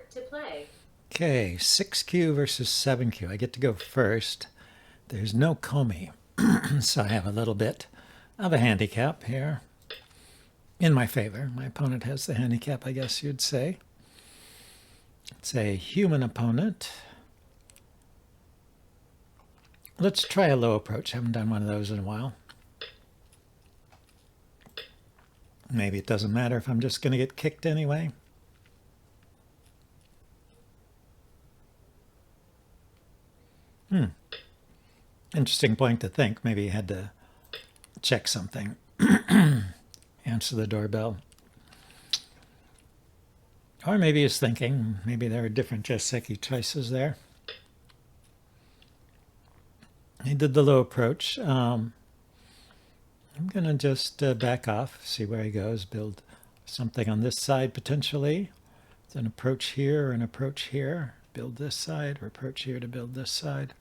Start to play. Okay, 6Q versus 7Q. I get to go first. There's no Comey, so I have a little bit of a handicap here in my favor. My opponent has the handicap, I guess you'd say. It's a human opponent. Let's try a low approach. Haven't done one of those in a while. Maybe it doesn't matter if I'm just going to get kicked anyway. Interesting point to think. Maybe he had to check something. Answer the doorbell. Or maybe he's thinking, maybe there are different Joseki choices there. He did the low approach. I'm going to just back off, see where he goes, build something on this side potentially. It's an approach here, an approach here, build this side, or approach here to build this side.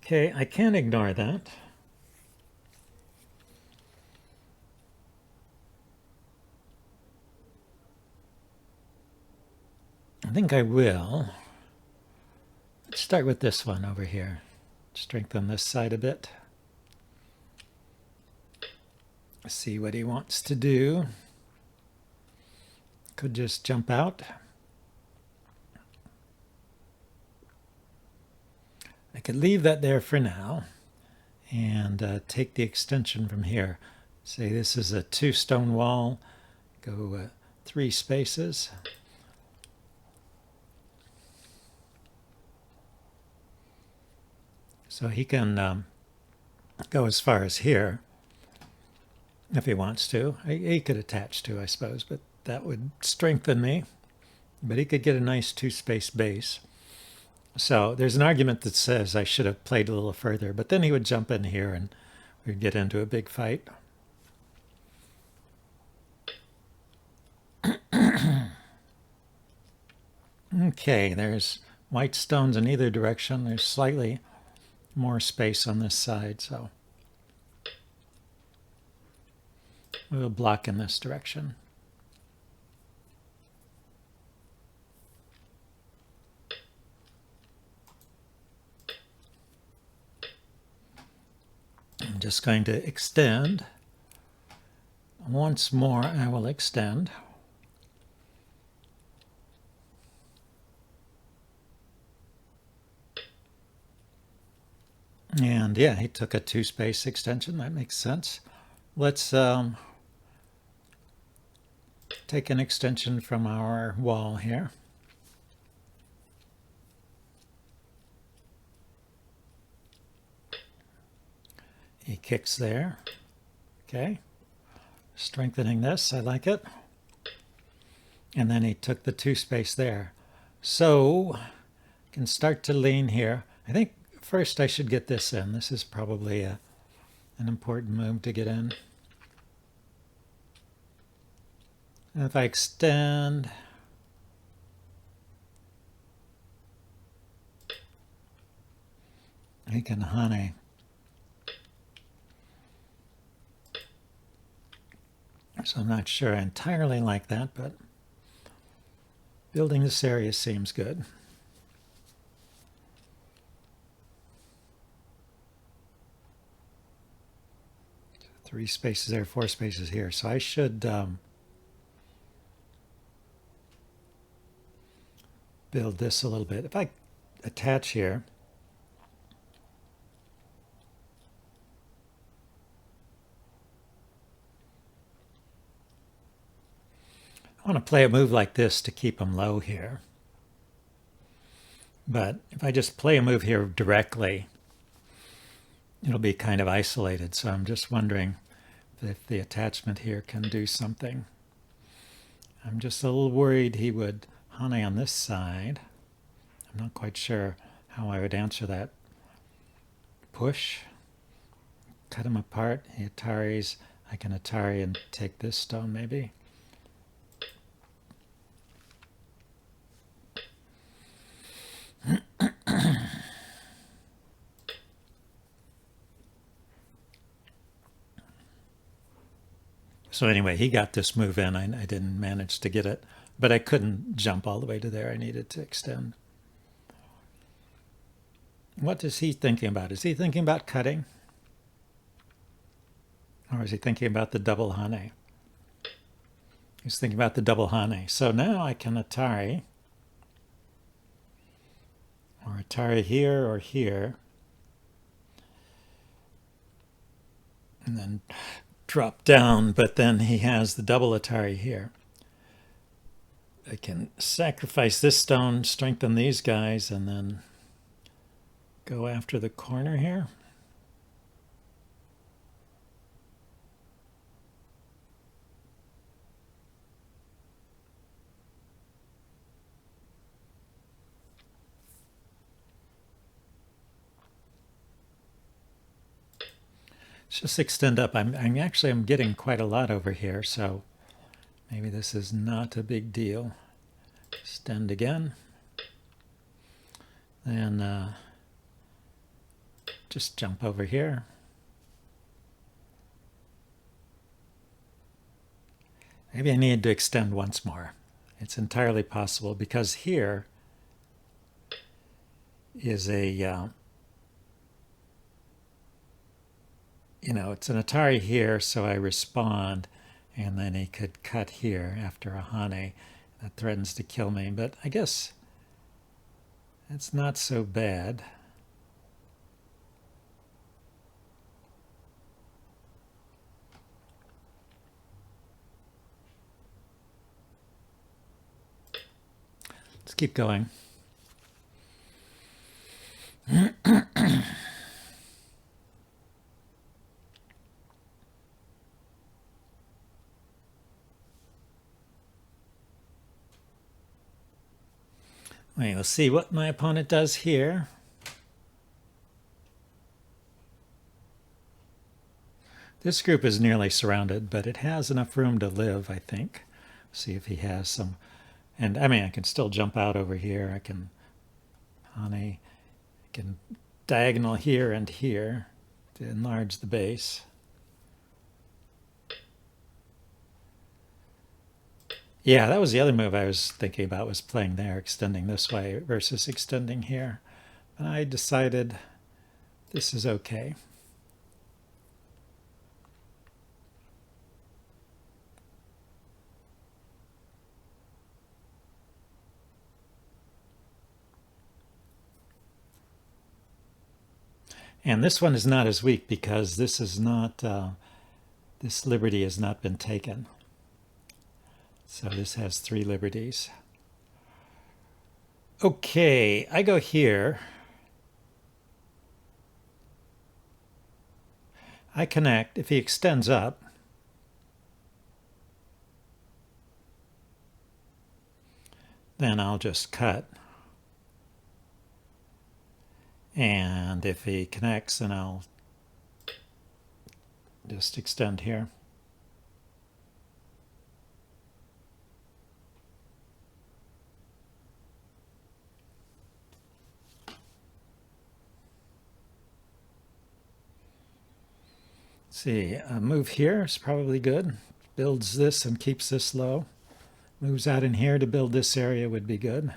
Okay, I can't ignore that. I think I will. Let's start with this one over here. Strengthen this side a bit. See what he wants to do. Could just jump out. I could leave that there for now and take the extension from here. Say this is a 2-stone wall. Go 3 spaces. So he can go as far as here if he wants to. He could attach to, I suppose, but that would strengthen me. But he could get a nice 2-space base. So there's an argument that says I should have played a little further, but then he would jump in here and we'd get into a big fight. Okay, there's white stones in either direction. There's slightly more space on this side, so we'll block in this direction. I'm just going to extend. Once more, I will extend. And yeah, he took a 2-space extension. That makes sense. Let's take an extension from our wall here. He kicks there. Okay. Strengthening this. I like it. And then he took the 2-space there. So I can start to lean here. I think first I should get this in. This is probably an important move to get in. And if I extend, he can honey. So I'm not sure I entirely like that, but building this area seems good. 3 spaces there, 4 spaces here. So I should build this a little bit. If I attach here, I want to play a move like this to keep him low here. But if I just play a move here directly, it'll be kind of isolated. So I'm just wondering if the attachment here can do something. I'm just a little worried he would honey on this side. I'm not quite sure how I would answer that. Push, cut him apart. He Ataris. I can Atari and take this stone maybe. So anyway, he got this move in. I didn't manage to get it, but I couldn't jump all the way to there. I needed to extend. What is he thinking about? Is he thinking about cutting? Or is he thinking about the double hane? He's thinking about the double hane. So now I can Atari, or Atari here or here, and then drop down, but then he has the double Atari here. I can sacrifice this stone, strengthen these guys, and then go after the corner here. Let's just extend up. I'm getting quite a lot over here, so maybe this is not a big deal. Extend again. Then just jump over here. Maybe I need to extend once more. It's entirely possible because here is a it's an Atari here, so I respond, and then he could cut here after a hane. That threatens to kill me, but I guess that's not so bad. Let's keep going. Wait, let's see what my opponent does here. This group is nearly surrounded, but it has enough room to live, I think. See if he has some. And I mean, I can still jump out over here. I can diagonal here and here to enlarge the base. Yeah, that was the other move I was thinking about, was playing there, extending this way versus extending here. And I decided this is okay. And this one is not as weak because this is not, this liberty has not been taken. So this has 3 liberties. Okay, I go here. I connect. If he extends up, then I'll just cut. And if he connects, then I'll just extend here. See, a move here is probably good. Builds this and keeps this low. Moves out in here to build this area would be good.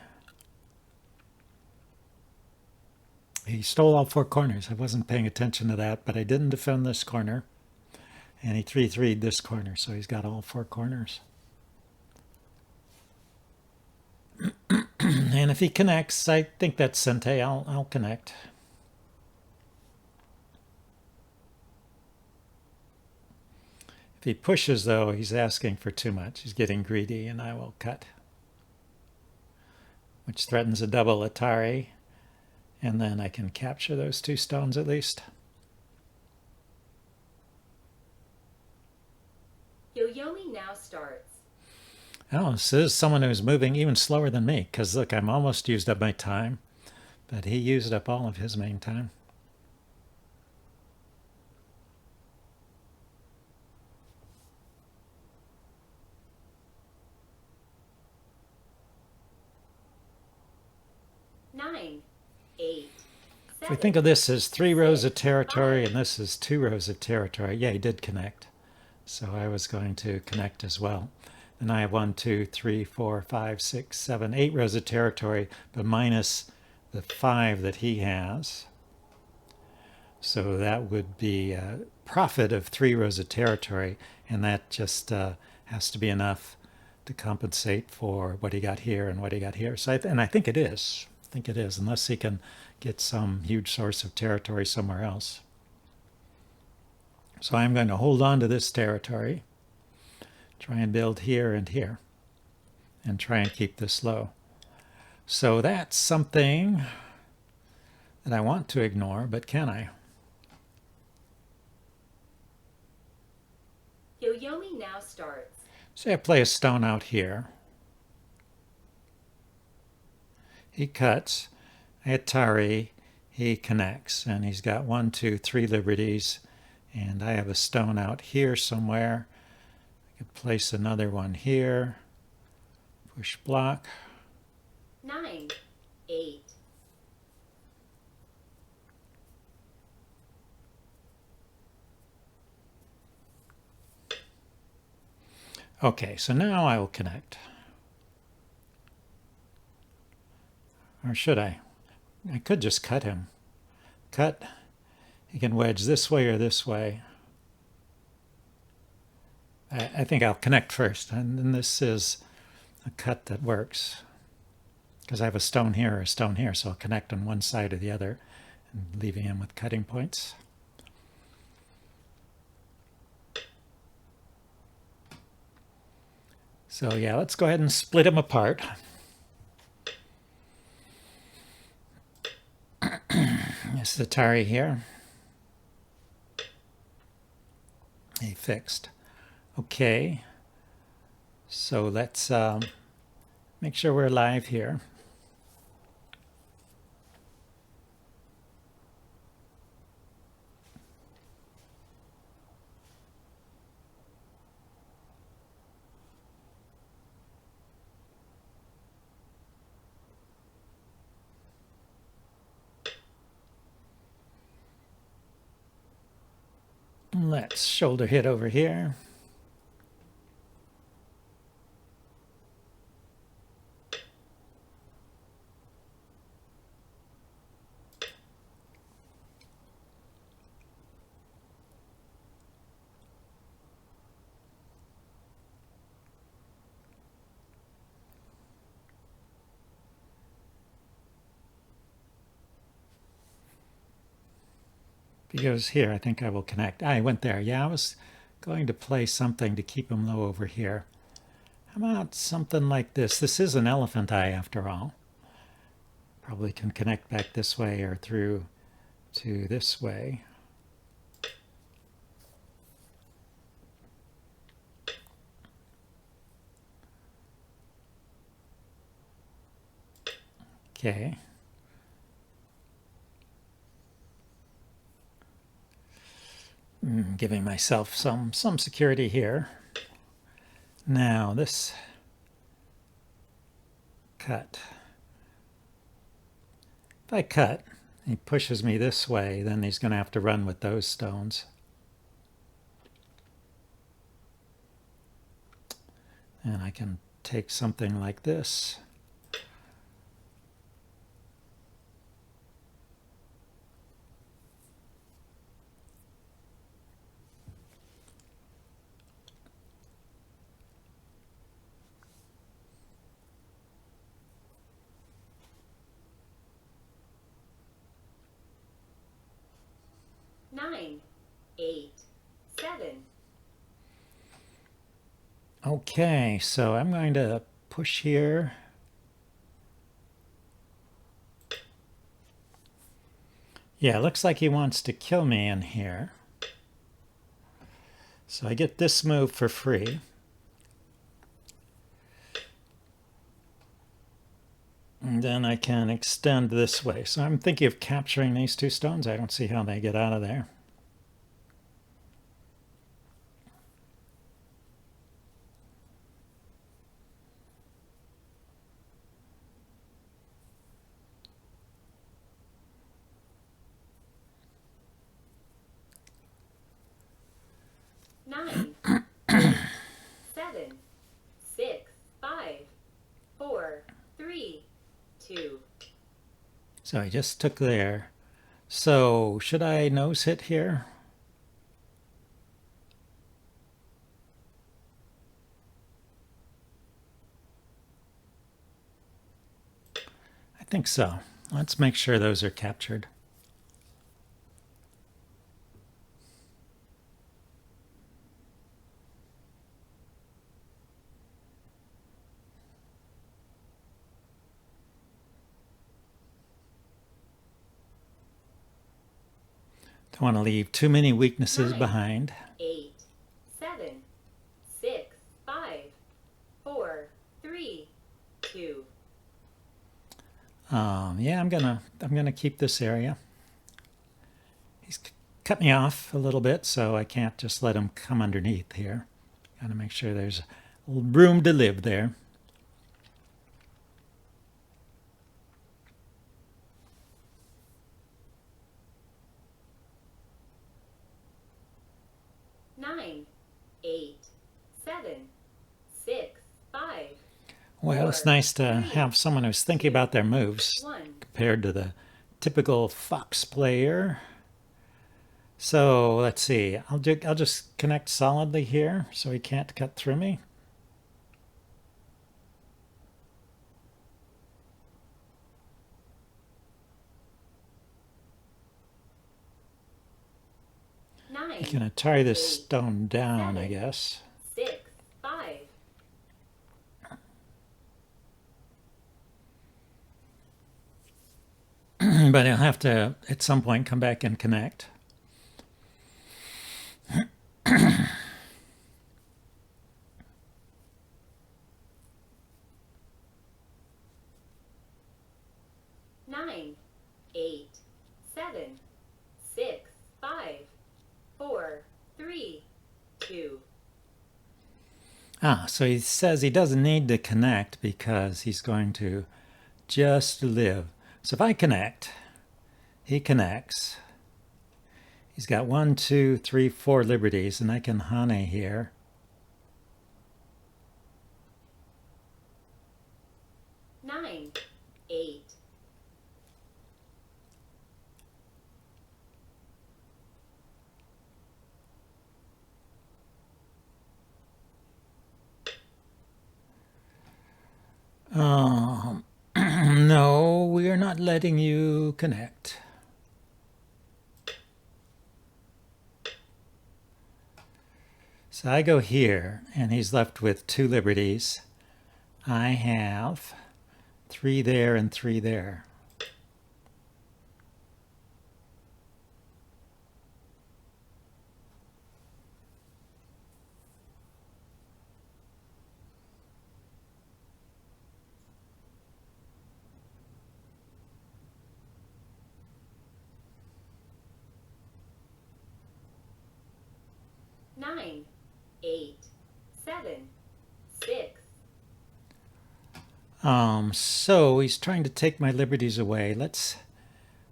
He stole all 4 corners. I wasn't paying attention to that, but I didn't defend this corner. And he 3-3'd this corner, so he's got all 4 corners. And if he connects, I think that's Sente. I'll connect. If he pushes, though, he's asking for too much. He's getting greedy, and I will cut. Which threatens a double Atari. And then I can capture those 2 stones at least. Yoyomi now starts. Oh, this is someone who's moving even slower than me, because look, I'm almost used up my time, but he used up all of his main time. If we think of this as 3 rows of territory and this is 2 rows of territory, yeah, he did connect. So I was going to connect as well. And I have 1, 2, 3, 4, 5, 6, 7, 8 rows of territory, but minus the 5 that he has. So that would be a profit of 3 rows of territory, and that just has to be enough to compensate for what he got here and what he got here. So I think it is. I think it is, unless he can get some huge source of territory somewhere else. So I'm going to hold on to this territory, try and build here and here, and try and keep this low. So that's something that I want to ignore, but can I? Yoyomi now starts. Say I play a stone out here. He cuts. Atari, he connects, and he's got 1, 2, 3 liberties, and I have a stone out here somewhere. I could place another one here. Push block. 9, 8. Okay, so now I will connect. Or should I? I could just cut him. Cut. He can wedge this way or this way. I think I'll connect first, and then this is a cut that works. Because I have a stone here or a stone here, so I'll connect on one side or the other, and leaving him with cutting points. So yeah, let's go ahead and split him apart. This is Atari here. He fixed. Okay. So let's make sure we're live here. Let's shoulder hit over here. If he goes here, I think I will connect. I went there. Yeah, I was going to play something to keep him low over here. How about something like this? This is an elephant eye after all. Probably can connect back this way or through to this way. Okay. Giving myself some security here. Now this cut. If I cut, he pushes me this way, then he's going to have to run with those stones. And I can take something like this. Nine, 8, 7. Okay, so I'm going to push here. Yeah, it looks like he wants to kill me in here. So I get this move for free. And then I can extend this way. So I'm thinking of capturing these 2 stones. I don't see how they get out of there. Nine, So I just took there. So should I nose hit here? I think so. Let's make sure those are captured. Don't want to leave too many weaknesses 9, behind. 8, 7, 6, 5, 4, 3, 2. Yeah, I'm gonna keep this area. He's cut me off a little bit, so I can't just let him come underneath here. Gotta make sure there's room to live there. Nine, 8, 7, 6, 5, Well, it's 4, nice to 3, have someone who's thinking about their moves 1. compared to the typical fox player. So let's see. I'll just connect solidly here, so he can't cut through me. I'm 9, gonna tie this 8, stone down, I 7, guess. 6, 5. But he'll have to at some point come back and connect. 9, 8, 7, 6, 5, 4, 3, 2. So he says he doesn't need to connect because he's going to just live. So if I connect, he connects. He's got 1, 2, 3, 4 liberties, and I can Hane here. Nine, 8. No, we are not letting you connect. So I go here, and he's left with 2 liberties. I have 3 there and 3 there. Nine, 8, 7, 6. So he's trying to take my liberties away. Let's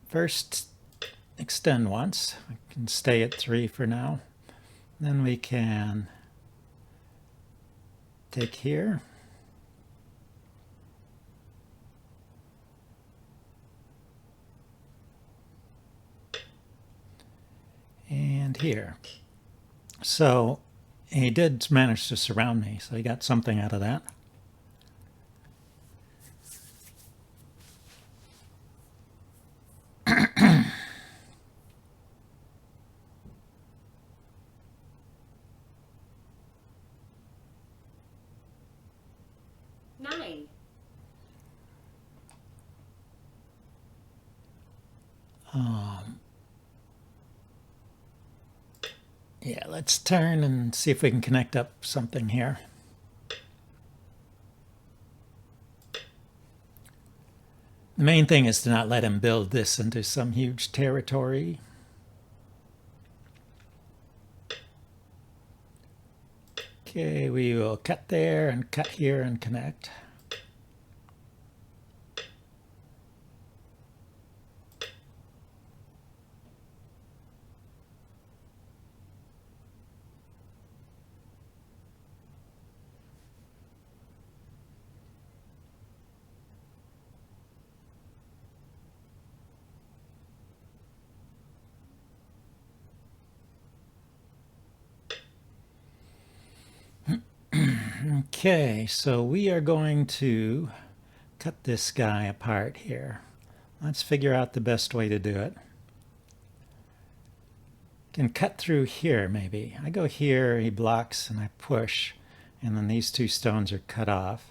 first extend once. We can stay at 3 for now. Then we can take here. And here. So he did manage to surround me, so he got something out of that. Nine, Yeah, let's turn and see if we can connect up something here. The main thing is to not let him build this into some huge territory. Okay, we will cut there and cut here and connect. Okay, so we are going to cut this guy apart here. Let's figure out the best way to do it. Can cut through here maybe. I go here, he blocks, and I push, and then these two stones are cut off.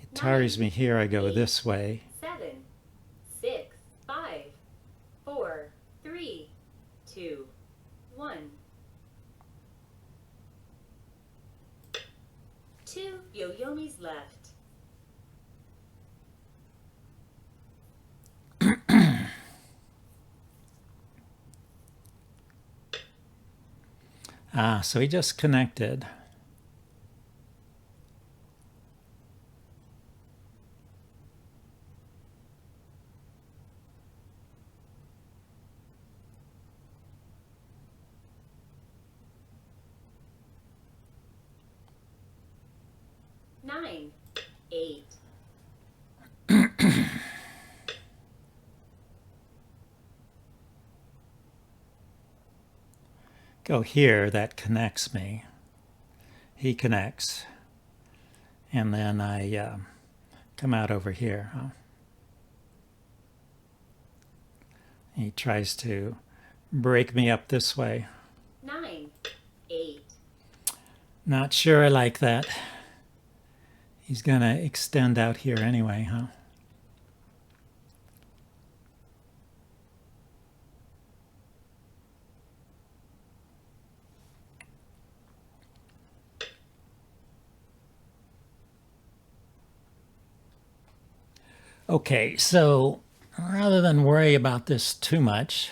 It tarries me here, I go this way. 7, 6, 5, 4, 3, 2, 1. 2 Yoyomis left. So he just connected. Nine, 8. Go here, that connects me. He connects. And then I come out over here. Huh? He tries to break me up this way. 9, 8. Not sure I like that. He's gonna extend out here anyway, huh? Okay, so rather than worry about this too much,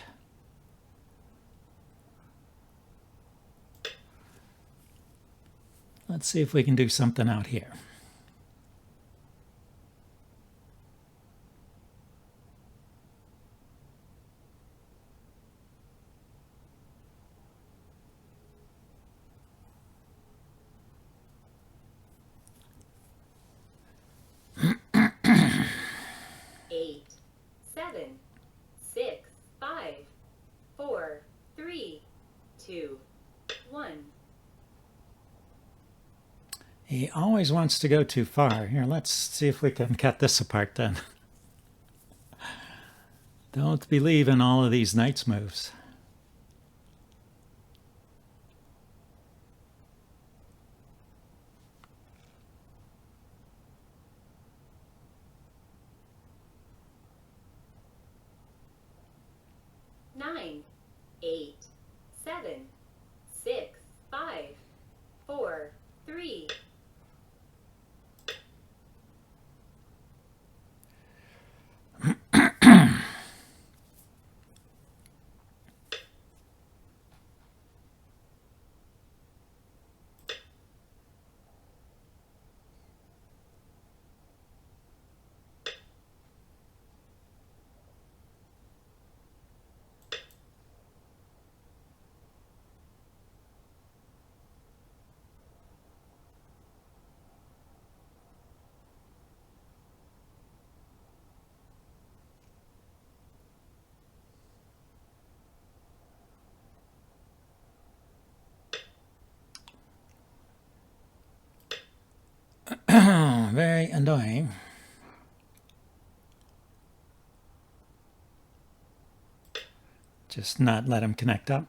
let's see if we can do something out here. Eight, 7, 6, 5, 4, 3, 2, 1. He always wants to go too far. Here, let's see if we can cut this apart then. Don't believe in all of these knight's moves. Nine, 8, 7, 6, 5, 4, 3. Very annoying. Just not let him connect up.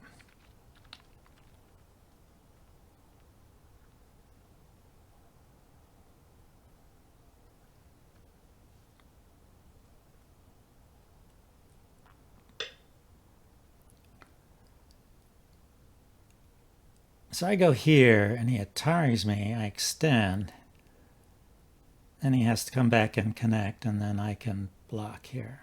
So I go here and he ataris me, I extend. Then he has to come back and connect, and then I can block here.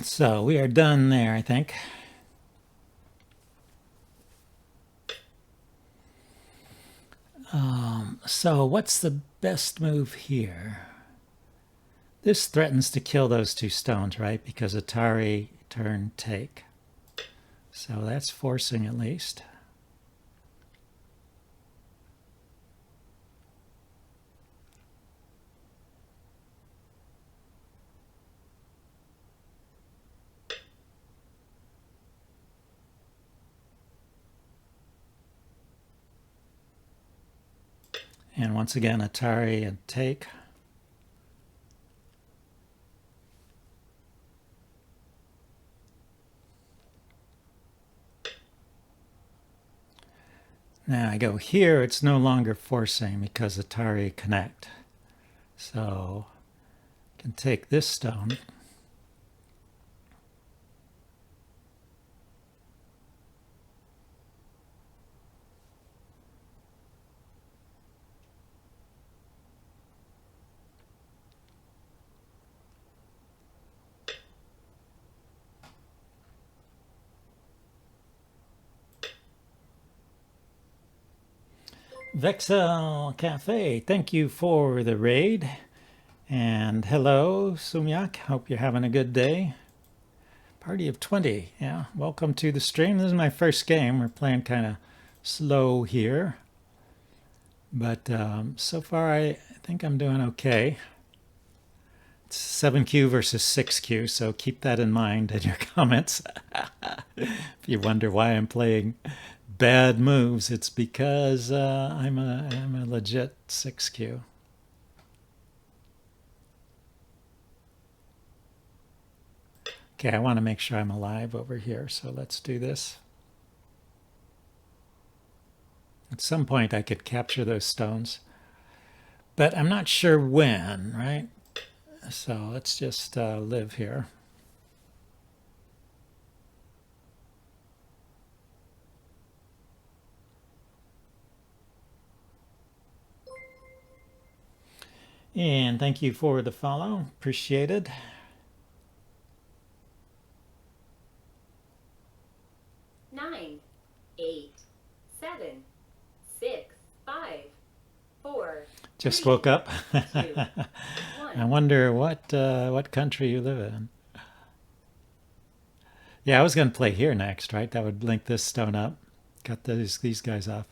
So we are done there, I think. So what's the best move here? This threatens to kill those two stones, right? Because Atari turn take. So that's forcing at least. And once again, Atari and take. Now I go here, it's no longer forcing because Atari connect. So I can take this stone. Vexel Cafe, thank you for the raid. And hello, Sumyak. Hope you're having a good day. Party of 20. Yeah, welcome to the stream. This is my first game. We're playing kind of slow here. But so far, I think I'm doing okay. It's 7Q versus 6Q, so keep that in mind in your comments. If you wonder why I'm playing bad moves, it's because I'm a legit 6Q. Okay, I want to make sure I'm alive over here, so let's do this. At some point I could capture those stones, but I'm not sure when, right? So let's just live here. And thank you for the follow. Appreciated. Nine, 8, 7, 6, 5, 4. Just 3, woke up. 2, I 1. wonder what country you live in. Yeah, I was going to play here next, right? That would link this stone up. Got these guys off.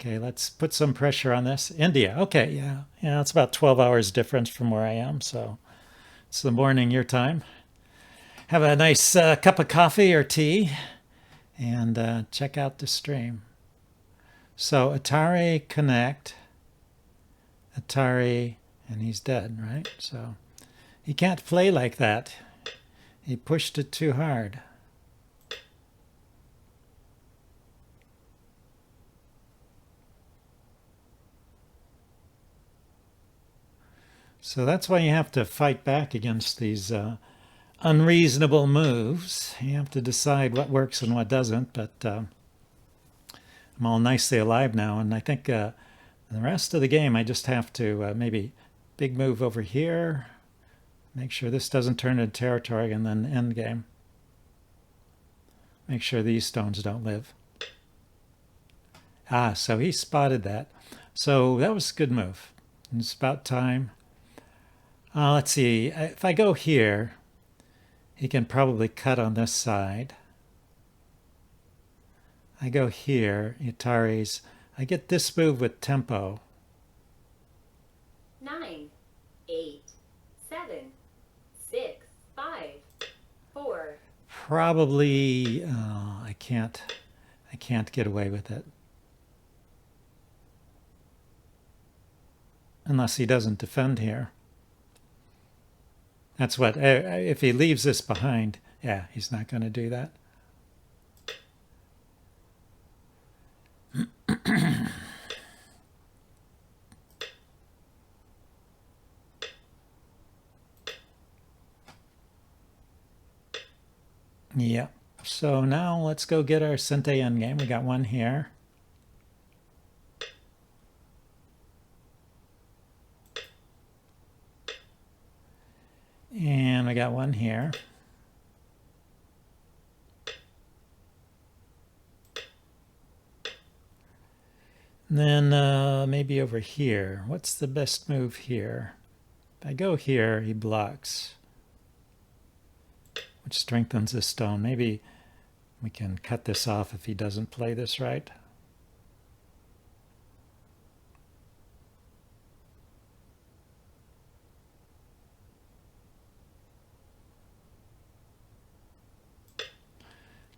Okay, let's put some pressure on this. India. Okay, yeah, it's about 12 hours difference from where I am, so it's the morning your time. Have a nice cup of coffee or tea, and check out the stream. So Atari connect. Atari, and he's dead, right? So he can't play like that. He pushed it too hard. So that's why you have to fight back against these unreasonable moves. You have to decide what works and what doesn't, but I'm all nicely alive now, and I think the rest of the game I just have to maybe big move over here, make sure this doesn't turn into territory, and then end game. Make sure these stones don't live. Ah, so he spotted that. So that was a good move. It's about time. Let's see, if I go here, he can probably cut on this side. I go here, Atari's, I get this move with tempo. 9, 8, 7, 6, 5, 4. Probably, I can't get away with it. Unless he doesn't defend here. That's what, if he leaves this behind, yeah, he's not going to do that. Yeah, so now let's go get our Sente endgame. We got one here. And I got one here. And then maybe over here. What's the best move here? If I go here, he blocks, which strengthens the stone. Maybe we can cut this off if he doesn't play this right.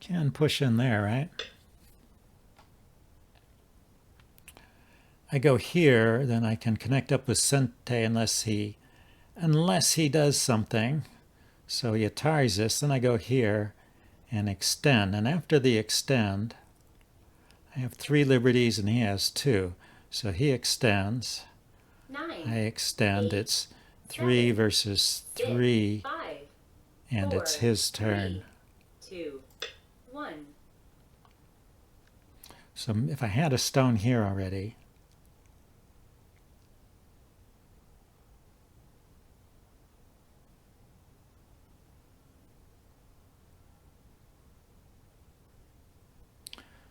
Can push in there, right? I go here, then I can connect up with Sente unless he does something. So he Ataris this, then I go here and extend. And after the extend, I have 3 liberties and he has 2. So he extends. 9, I extend. 8, It's 3 7, versus 6, 3, 5, and 4, it's his turn. 3, 2, 1. So if I had a stone here already,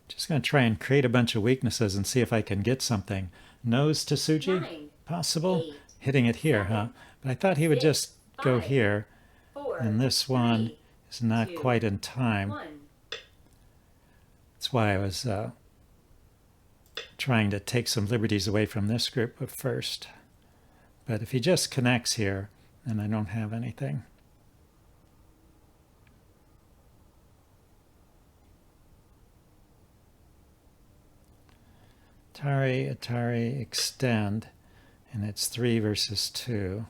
just going to try and create a bunch of weaknesses and see if I can get something. Nose to Suji? 9, Possible? 8, Hitting it here, 7, huh? But I thought he would 6, just go 5, here, 4, and this one 3, is not 2, quite in time. 1. That's why I was trying to take some liberties away from this group at first. But if he just connects here, then I don't have anything. Atari, Atari, extend, and it's 3 versus 2.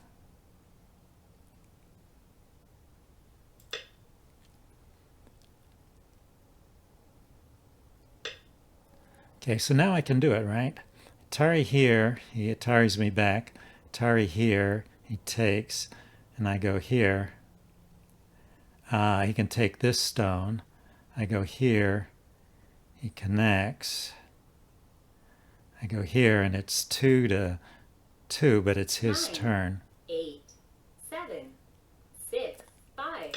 Okay, so now I can do it, right? Atari here, he Ataris me back. Atari here, he takes, and I go here. He can take this stone. I go here, he connects. I go here, and it's 2 to 2, but it's his 9, turn. 8, 7, 6, 5,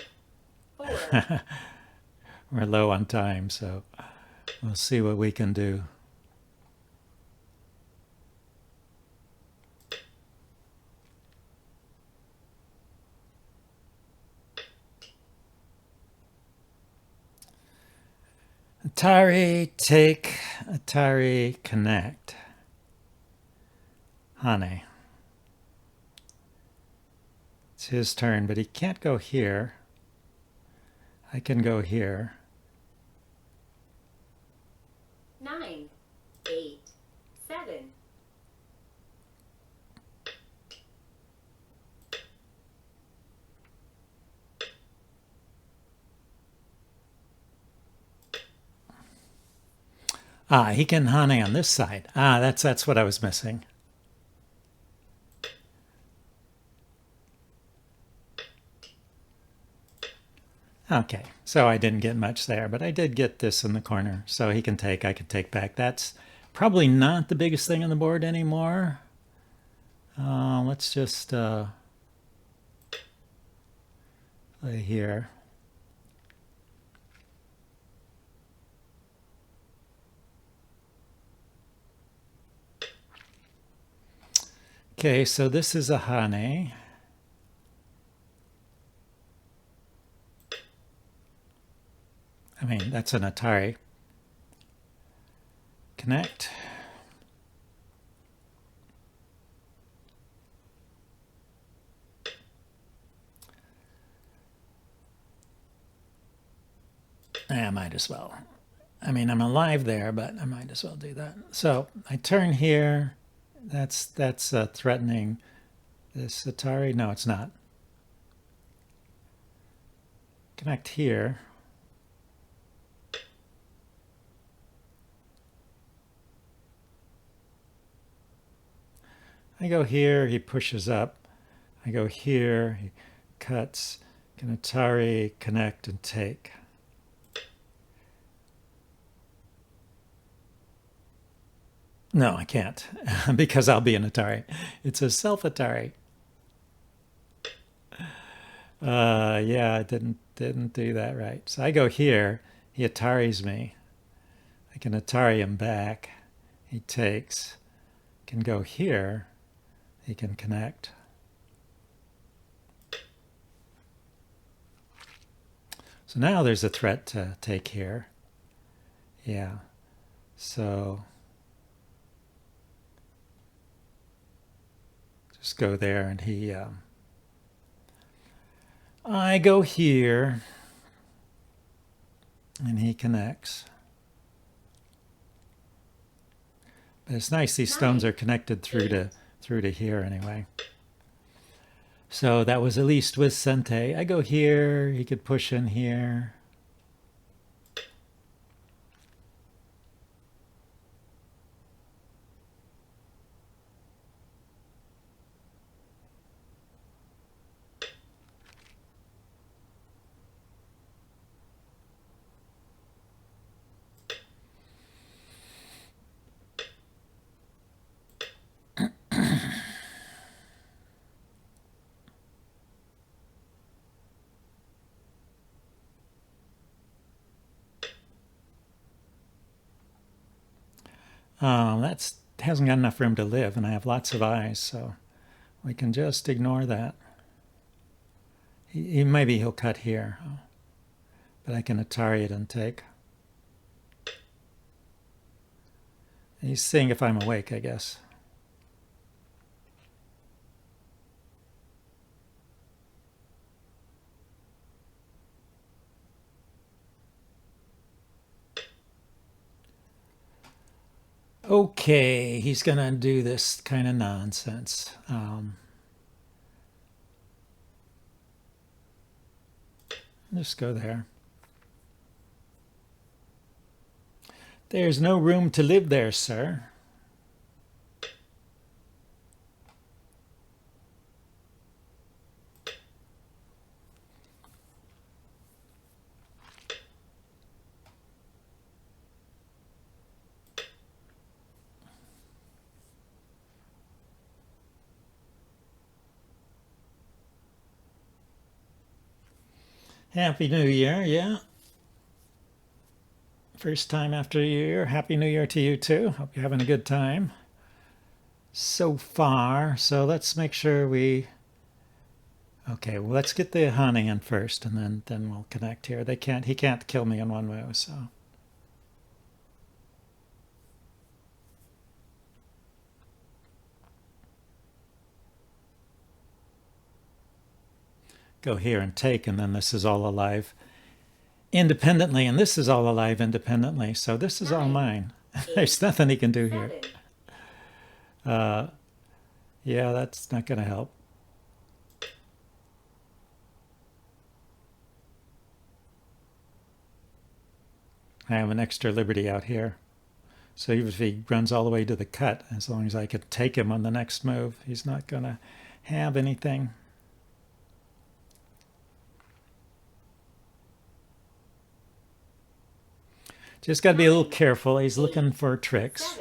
4. We're low on time, so we'll see what we can do. Atari, take, Atari, connect. Hane. It's his turn, but he can't go here. I can go here. 9, 8, 7. He can Hane on this side. That's what I was missing. Okay, so I didn't get much there, but I did get this in the corner. So he can take, I can take back. That's probably not the biggest thing on the board anymore. Let's just play here. Okay, so this is a Hane. I mean, that's an Atari. Connect. I might as well. I mean, I'm alive there, but I might as well do that. So I turn here. That's threatening this Atari. No, it's not. Connect here. I go here, he pushes up. I go here, he cuts. Can Atari connect and take? No, I can't, because I'll be an Atari. It's a self-Atari. Yeah, I didn't do that right. So I go here, he Ataris me. I can Atari him back. He takes. Can go here. He can connect. So now there's a threat to take here. Yeah. So just go there, and he I go here, and he connects. But it's nice these stones are connected through to here anyway. So that was at least with Sente. I go here, he could push in here. That's hasn't got enough room to live, and I have lots of eyes, so we can just ignore that. Maybe he'll cut here, but I can Atari it and take. He's seeing if I'm awake, I guess. Okay, he's gonna do this kind of nonsense. Just go there. There's no room to live there, sir. Happy New Year, yeah. First time after a year. Happy New Year to you too. Hope you're having a good time so far. So let's make sure we... Okay, well, let's get the hunting in first, and then we'll connect here. He can't kill me in one move, so... Go here and take, and then this is all alive independently, and this is all alive independently, so this is all mine. There's nothing he can do here. Yeah, that's not going to help. I have an extra liberty out here. So even if he runs all the way to the cut, as long as I could take him on the next move, he's not going to have anything. Just got to be a little careful. He's looking for tricks.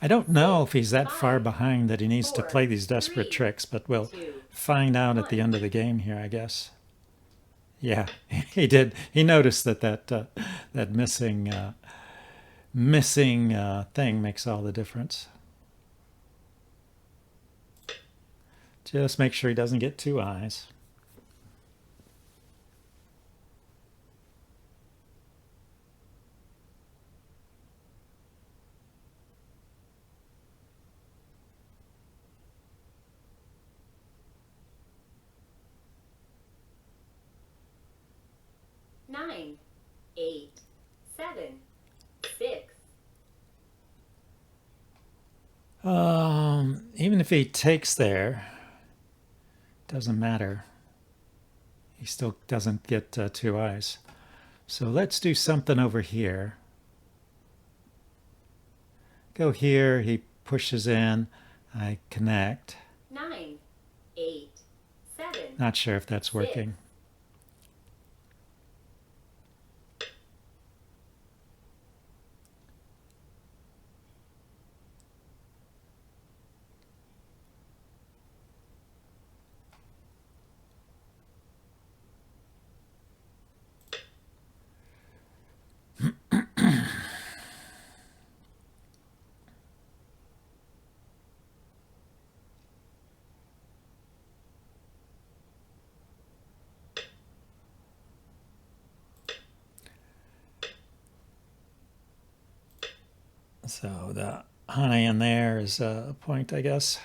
I don't know if he's that far behind that he needs to play these desperate tricks, but we'll find out at the end of the game here, I guess. Yeah, he did. He noticed that missing thing makes all the difference. Just make sure he doesn't get two eyes. Nine, 8, 7, 6. Even if he takes there, doesn't matter. He still doesn't get two eyes. So let's do something over here. Go here, he pushes in, I connect. 9, 8, 7. Not sure if that's working. So the honey in there is a point, I guess.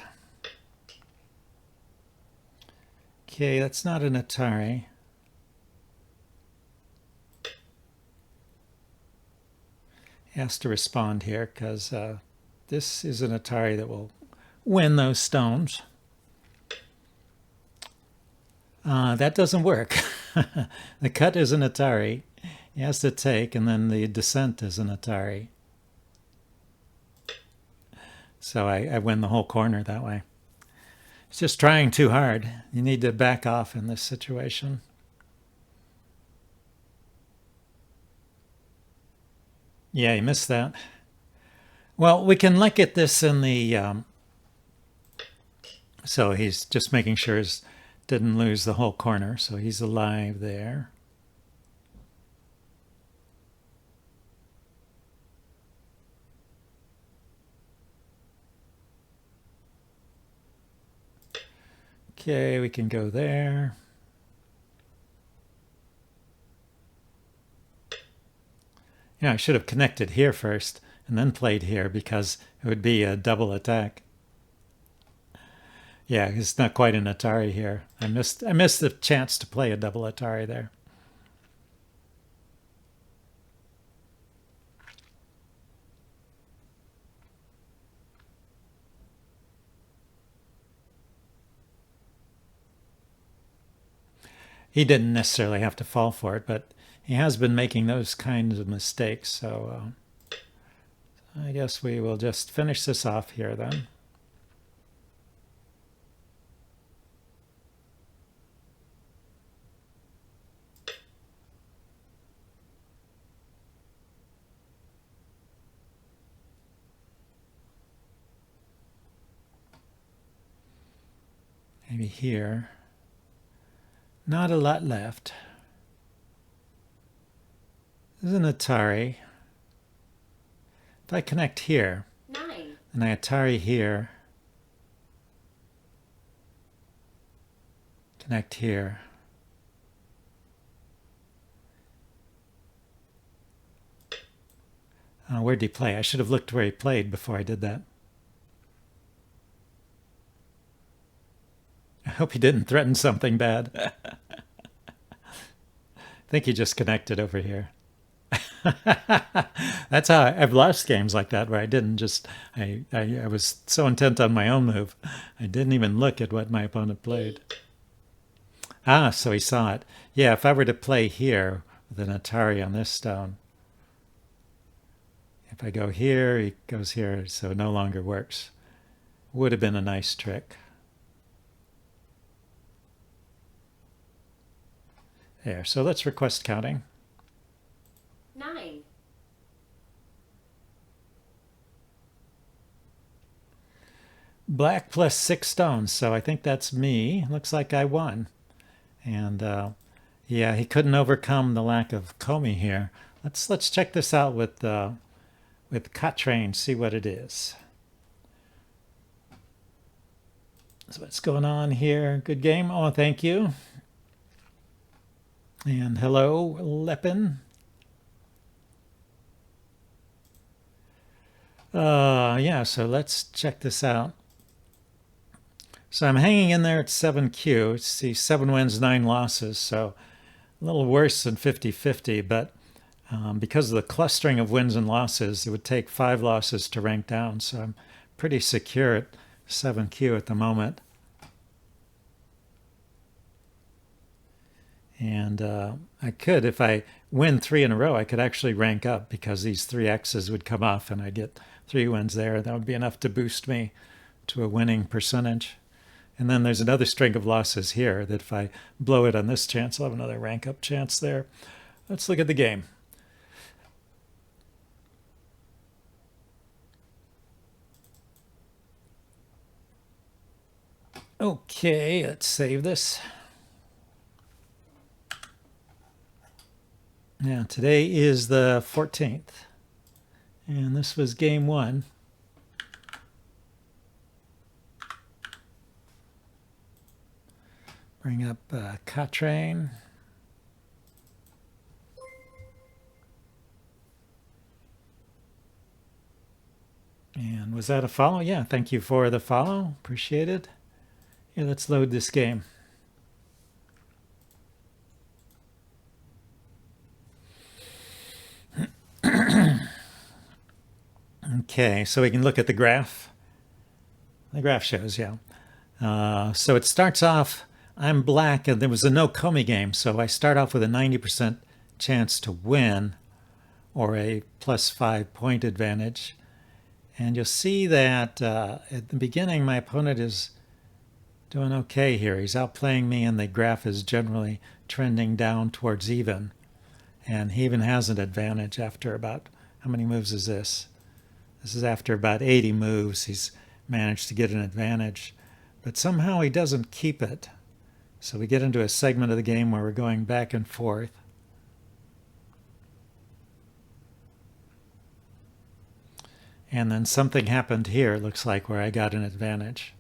Okay, that's not an Atari. He has to respond here because this is an Atari that will win those stones. That doesn't work. The cut is an Atari. He has to take, and then the descent is an Atari. So I win the whole corner that way. It's just trying too hard. You need to back off in this situation. Yeah, you missed that. Well, we can look at this in the... so he's just making sure he didn't lose the whole corner. So he's alive there. Okay, we can go there. Yeah, I should have connected here first and then played here because it would be a double attack. Yeah, it's not quite an Atari here. I missed the chance to play a double Atari there. He didn't necessarily have to fall for it, but he has been making those kinds of mistakes. So I guess we will just finish this off here then. Maybe here. Not a lot left. This is an Atari. If I connect here, 9, and I Atari here, connect here. Where'd he play? I should have looked where he played before I did that. I hope he didn't threaten something bad. I think he just connected over here. That's how I've lost games like that, where I didn't just, I was so intent on my own move, I didn't even look at what my opponent played. Ah, so he saw it. Yeah, if I were to play here with an Atari on this stone, if I go here, he goes here, so it no longer works. Would have been a nice trick. There, so let's request counting. 9, Black plus 6 stones, so I think that's me. Looks like I won. And yeah, he couldn't overcome the lack of Comey here. Let's check this out with Catrain, see what it is. So what's going on here? Good game. Oh, thank you. And hello, Lepin. Yeah, so let's check this out. So I'm hanging in there at 7Q. See, 7 wins, 9 losses, so a little worse than 50-50, but because of the clustering of wins and losses, it would take 5 losses to rank down, so I'm pretty secure at 7Q at the moment. And I could, if I win 3 in a row, I could actually rank up because these 3 X's would come off and I'd get 3 wins there. That would be enough to boost me to a winning percentage. And then there's another string of losses here that if I blow it on this chance, I'll have another rank up chance there. Let's look at the game. Okay, let's save this. Now, today is the 14th, and this was game 1. Bring up Catrain. And was that a follow? Yeah, thank you for the follow. Appreciate it. Yeah, let's load this game. Okay, so we can look at the graph. The graph shows, yeah. So it starts off, I'm black, and there was a no Comey game, so I start off with a 90% chance to win, or a plus 5 point advantage. And you'll see that at the beginning, my opponent is doing okay here. He's outplaying me, and the graph is generally trending down towards even. And he even has an advantage after about, how many moves is this? This is after about 80 moves. He's managed to get an advantage, but somehow he doesn't keep it. So we get into a segment of the game where we're going back and forth. And then something happened here, it looks like, where I got an advantage.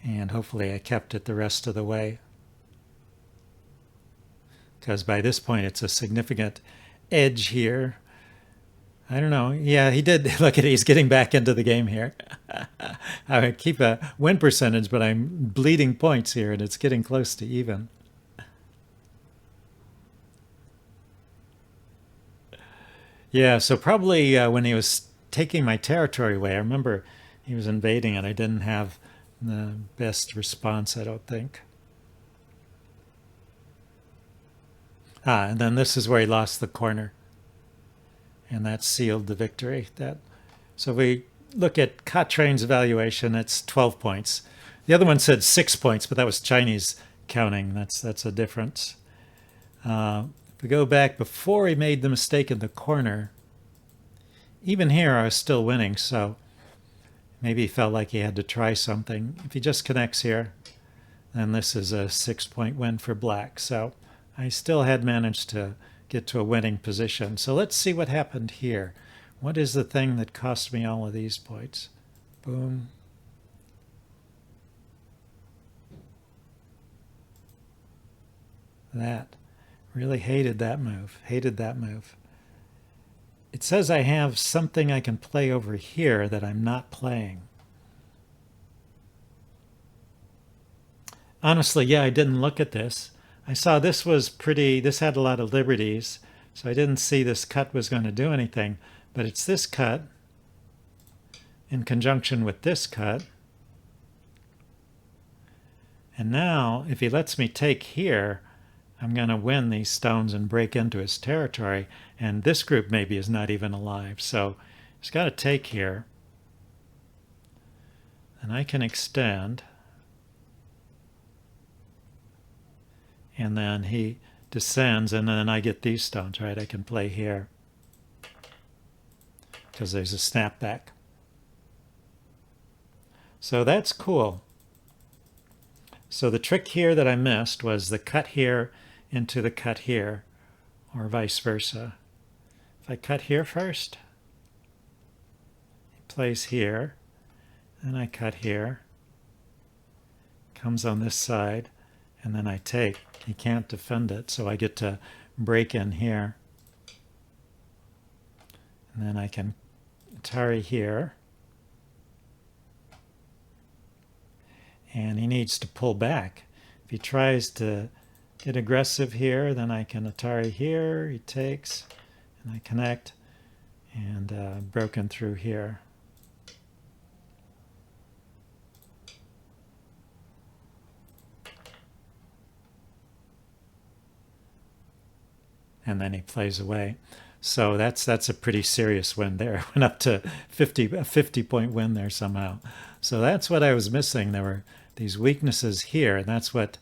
And hopefully I kept it the rest of the way, because by this point it's a significant edge here. I don't know. Yeah, he did. Look at it. He's getting back into the game here. I would keep a win percentage, but I'm bleeding points here, and it's getting close to even. Yeah, so probably when he was taking my territory away, I remember he was invading, and I didn't have the best response, I don't think. And then this is where he lost the corner, and that sealed the victory. So if we look at Cottrain's evaluation, it's 12 points. The other one said 6 points, but that was Chinese counting. That's a difference. If we go back before he made the mistake in the corner, even here I was still winning, so maybe he felt like he had to try something. If he just connects here, then this is a 6-point win for black. So I still had managed to get to a winning position. So let's see what happened here. What is the thing that cost me all of these points? Boom. That. Really hated that move. Hated that move. It says I have something I can play over here that I'm not playing. Honestly, yeah, I didn't look at this. I saw this was pretty, this had a lot of liberties, so I didn't see this cut was going to do anything. But it's this cut in conjunction with this cut. And now, if he lets me take here, I'm going to win these stones and break into his territory. And this group maybe is not even alive. So he's got to take here. And I can extend. And then he descends, and then I get these stones, right? I can play here because there's a snapback. So that's cool. So the trick here that I missed was the cut here into the cut here, or vice versa. If I cut here first, he plays here, and I cut here, comes on this side, and then I take. He can't defend it, so I get to break in here. And then I can Atari here. And he needs to pull back. If he tries to get aggressive here, then I can Atari here. He takes, and I connect, and broken through here. And then he plays away. So that's a pretty serious win there. Went up to a 50-point win there somehow. So that's what I was missing. There were these weaknesses here, and that's what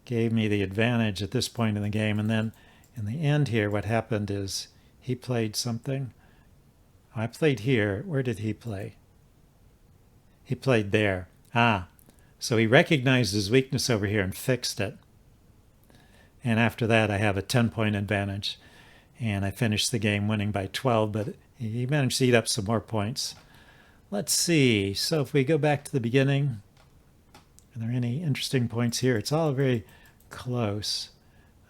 gave me the advantage at this point in the game. And then in the end here, what happened is he played something. I played here. Where did he play? He played there. So he recognized his weakness over here and fixed it. And after that, I have a 10-point advantage. And I finished the game winning by 12, but he managed to eat up some more points. Let's see. So if we go back to the beginning, are there any interesting points here? It's all very close.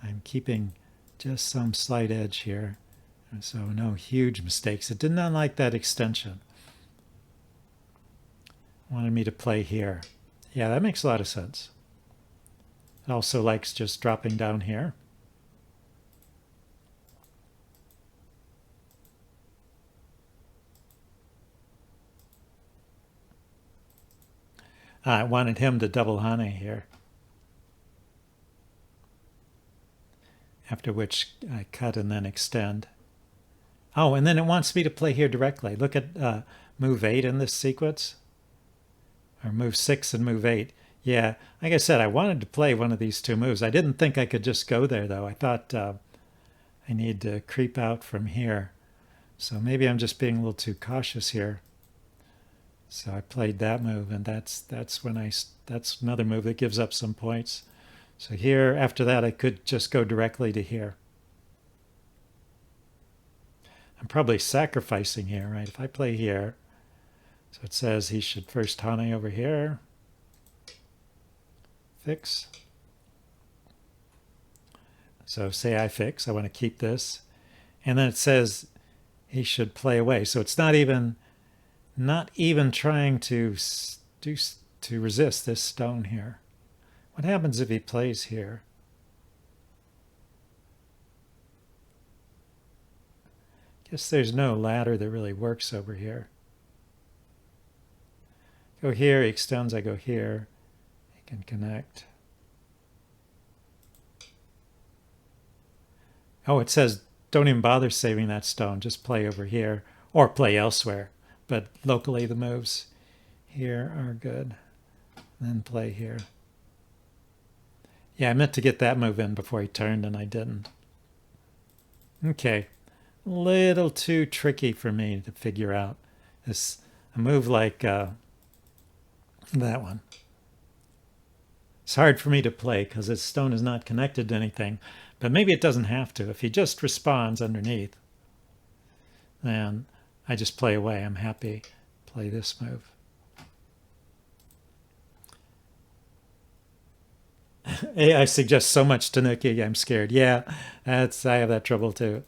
I'm keeping just some slight edge here. So no huge mistakes. It did not like that extension. Wanted me to play here. Yeah, that makes a lot of sense. It also likes just dropping down here. I wanted him to double Hane here. After which I cut and then extend. Oh, and then it wants me to play here directly. Look at move 8 in this sequence. Or move 6 and move 8. Yeah, like I said, I wanted to play one of these two moves. I didn't think I could just go there, though. I thought I need to creep out from here. So maybe I'm just being a little too cautious here. So I played that move, and that's another move that gives up some points. So here, after that, I could just go directly to here. I'm probably sacrificing here, right? If I play here, so it says he should first Hane over here. Fix. So say I fix, I want to keep this. And then it says he should play away. So it's not even trying to resist this stone here. What happens if he plays here? Guess there's no ladder that really works over here. Go here, he extends, I go here. He can connect. Oh, it says don't even bother saving that stone. Just play over here or play elsewhere. But locally the moves here are good. Then play here. Yeah, I meant to get that move in before he turned and I didn't. Okay. A little too tricky for me to figure out. This a move like that one. It's hard for me to play because this stone is not connected to anything. But maybe it doesn't have to. If he just responds underneath, then I just play away. I'm happy. Play this move. AI suggests so much to Nuki, I'm scared. Yeah, I have that trouble too.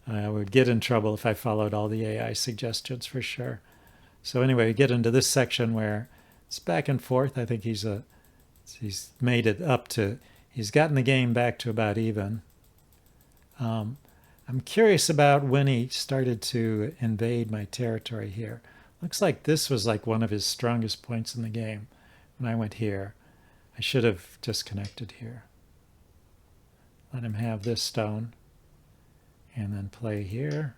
I would get in trouble if I followed all the AI suggestions for sure. So anyway, we get into this section where it's back and forth. I think he's made it up to, he's gotten the game back to about even. I'm curious about when he started to invade my territory here. Looks like this was like one of his strongest points in the game when I went here. I should have just connected here. Let him have this stone and then play here.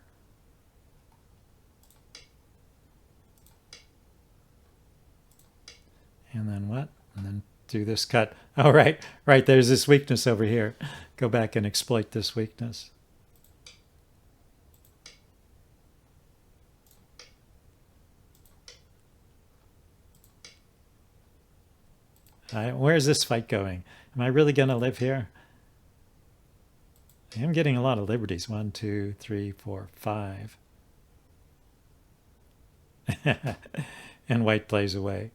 And then what? And then do this cut. Oh, right, there's this weakness over here. Go back and exploit this weakness. Where's this fight going? Am I really going to live here? I am getting a lot of liberties. 1, 2, 3, 4, 5. And white plays away.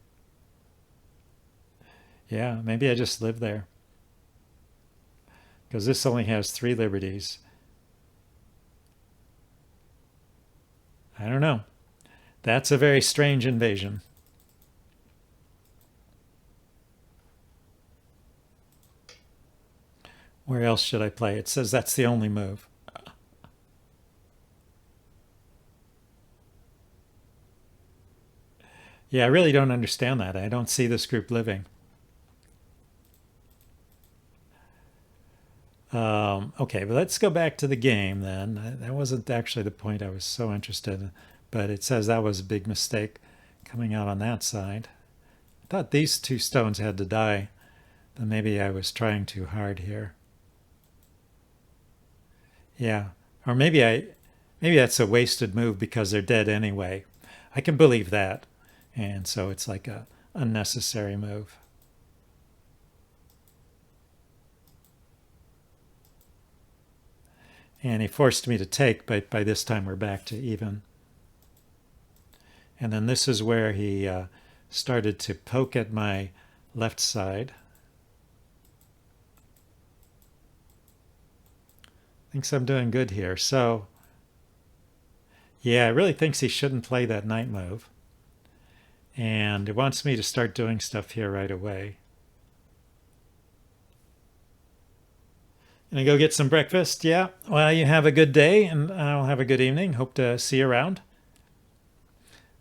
Yeah, maybe I just live there. Because this only has 3 liberties. I don't know. That's a very strange invasion. Where else should I play? It says that's the only move. Yeah, I really don't understand that. I don't see this group living. Okay, but let's go back to the game then. That wasn't actually the point I was so interested in, but it says that was a big mistake coming out on that side. I thought these 2 stones had to die, but maybe I was trying too hard here. Yeah, or maybe that's a wasted move because they're dead anyway. I can believe that, and so it's like a unnecessary move. And he forced me to take, but by this time we're back to even. And then this is where he started to poke at my left side. Thinks I'm doing good here. So, yeah, it really thinks he shouldn't play that knight move. And it wants me to start doing stuff here right away. Gonna go get some breakfast? Yeah. Well, you have a good day, and I'll have a good evening. Hope to see you around.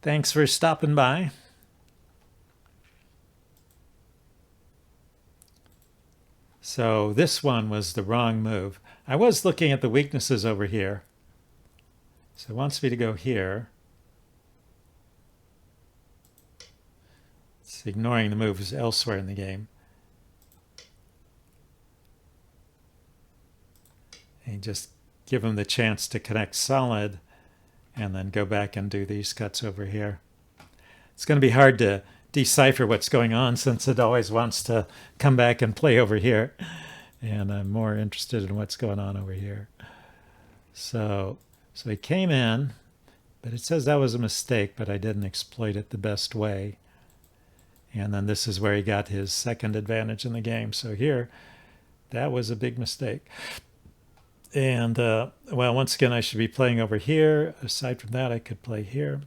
Thanks for stopping by. So this one was the wrong move. I was looking at the weaknesses over here. So it wants me to go here. It's ignoring the moves elsewhere in the game. And just give him the chance to connect solid and then go back and do these cuts over here. It's going to be hard to decipher what's going on since it always wants to come back and play over here. And I'm more interested in what's going on over here. So he came in, but it says that was a mistake, but I didn't exploit it the best way. And then this is where he got his second advantage in the game. So here, that was a big mistake. And, well, once again, I should be playing over here. Aside from that, I could play here.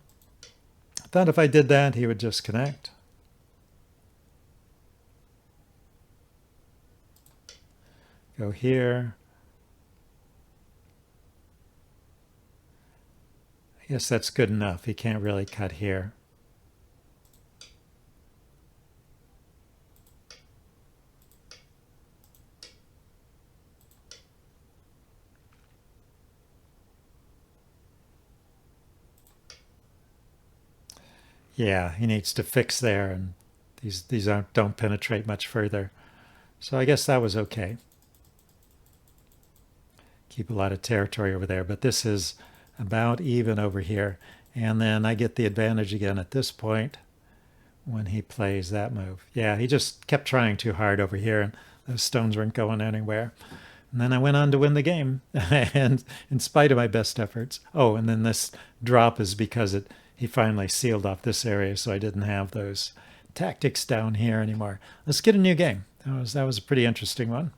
I thought if I did that, he would just connect. Go here. I guess that's good enough. He can't really cut here. Yeah, he needs to fix there, and these don't penetrate much further. So I guess that was okay. Keep a lot of territory over there, but this is about even over here. And then I get the advantage again at this point when he plays that move. Yeah, he just kept trying too hard over here, and those stones weren't going anywhere. And then I went on to win the game, and in spite of my best efforts. Oh, and then this drop is because he finally sealed off this area, so I didn't have those tactics down here anymore. Let's get a new game. That was a pretty interesting one.